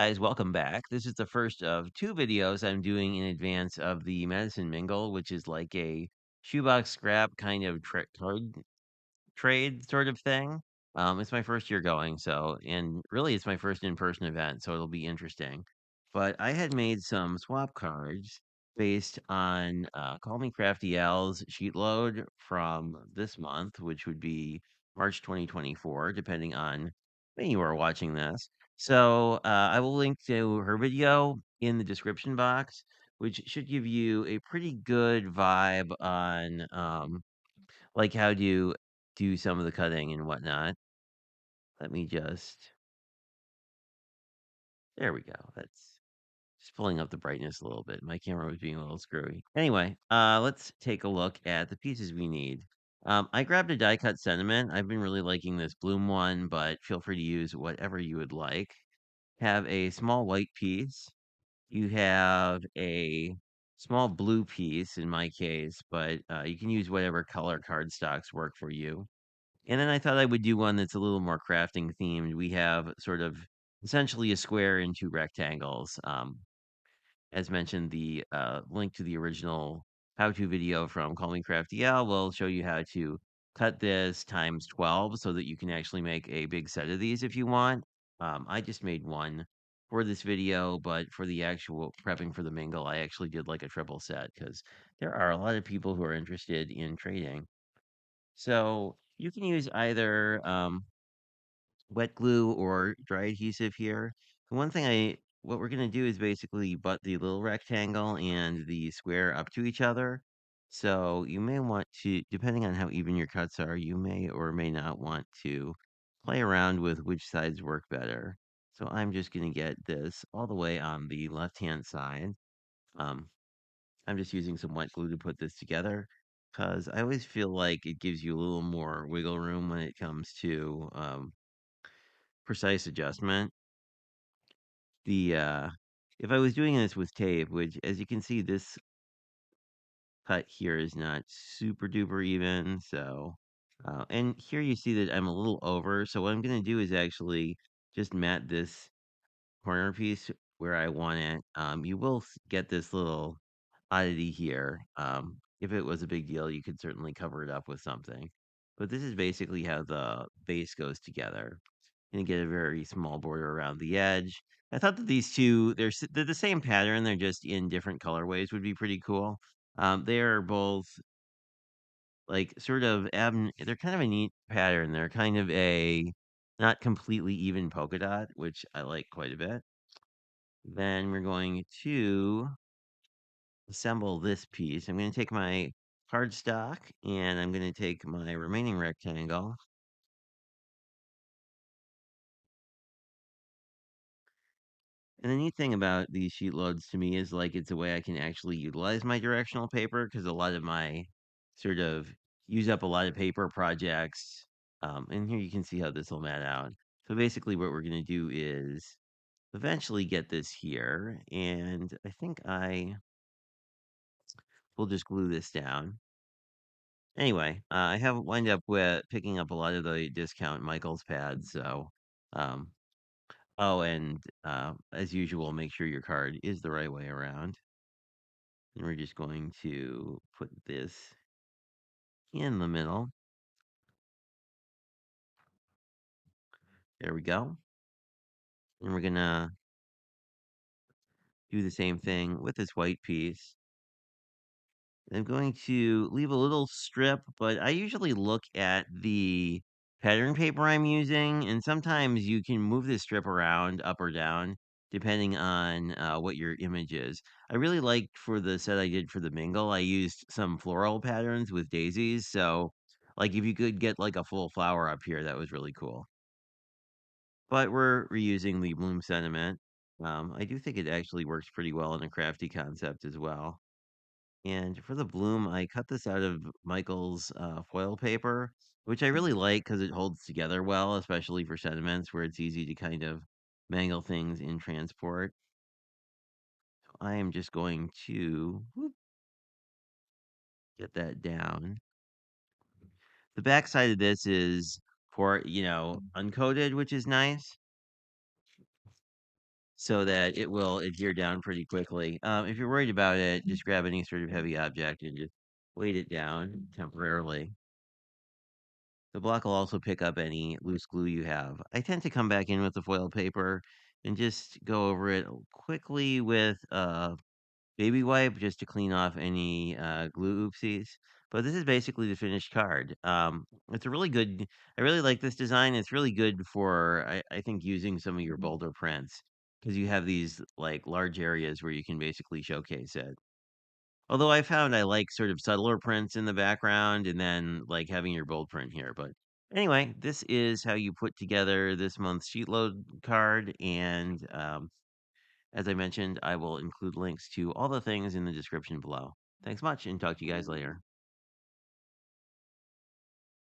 guys, welcome back. This is the first of two videos I'm doing in advance of the Medicine Mingle, which is like a shoebox scrap kind of card trade sort of thing. It's my first year going, and really it's my first in-person event, so it'll be interesting. But I had made some swap cards based on Call Me Crafty Al's sheet load from this month, which would be March 2024, depending on when you are watching this. So I will link to her video in the description box, which should give you a pretty good vibe on like how to do some of the cutting and whatnot. Let me just there we go. That's just pulling up the brightness a little bit. My camera was being a little screwy. Anyway, let's take a look at the pieces we need. I grabbed a die cut sentiment. I've been really liking this bloom one, but feel free to use whatever you would like. Have a small white piece. You have a small blue piece in my case, but you can use whatever color cardstocks work for you. And then I thought I would do one that's a little more crafting themed. We have sort of essentially a square and two rectangles. As mentioned, the link to the original how-to video from Call Me Crafty Al will show you how to cut this times 12 so that you can actually make a big set of these if you want. I just made one for this video, but for the actual prepping for the mingle, I actually did like a triple set because there are a lot of people who are interested in trading. So you can use either wet glue or dry adhesive here. The one thing what we're going to do is basically butt the little rectangle and the square up to each other. So you may want to, depending on how even your cuts are, you may or may not want to play around with which sides work better. So I'm just going to get this all the way on the left-hand side. Um, I'm just using some wet glue to put this together because I always feel like it gives you a little more wiggle room when it comes to precise adjustment. The if I was doing this with tape, which as you can see, this cut here is not super duper even. So, and here you see that I'm a little over. So what I'm going to do is actually just mat this corner piece where I want it. You will get this little oddity here. If it was a big deal, you could certainly cover it up with something. But this is basically how the base goes together. And get a very small border around the edge. I thought that these two, they're the same pattern, they're just in different colorways would be pretty cool. They are both like sort of they're kind of a neat pattern. They're kind of a not completely even polka dot, which I like quite a bit. Then we're going to assemble this piece. I'm going to take my cardstock and I'm going to take my remaining rectangle. And the neat thing about these sheet loads to me is like it's a way I can actually utilize my directional paper because a lot of my sort of use up a lot of paper projects. And here you can see how this will mat out. So basically, what we're going to do is eventually get this here. And I think I will just glue this down. Anyway, I have wind up with picking up a lot of the discount Michaels pads. So, um, oh, and as usual, make sure your card is the right way around. And we're just going to put this in the middle. There we go. And we're gonna do the same thing with this white piece. I'm going to leave a little strip, but I usually look at the pattern paper I'm using, and sometimes you can move this strip around up or down depending on what your image is. I really liked for the set I did for the mingle, I used some floral patterns with daisies. So, like, if you could get like a full flower up here, that was really cool. But we're reusing the bloom sentiment. I do think it actually works pretty well in a crafty concept as well. And for the bloom, I cut this out of Michael's foil paper, which I really like because it holds together well, especially for sentiments where it's easy to kind of mangle things in transport. So I am just going to get that down. The back side of this is for, uncoated, which is nice. so that it will adhere down pretty quickly. If you're worried about it, just grab any sort of heavy object and just weight it down temporarily. The block will also pick up any loose glue you have. I tend to come back in with the foil paper and just go over it quickly with baby wipe just to clean off any glue oopsies. But this is basically the finished card. It's a really good. I really like this design. It's really good for I think using some of your bolder prints because you have these like large areas where you can basically showcase it. Although I found I like sort of subtler prints in the background and then like having your bold print here. But anyway, this is how you put together this month's sheet load card. And as I mentioned, I will include links to all the things in the description below. Thanks much and talk to you guys later.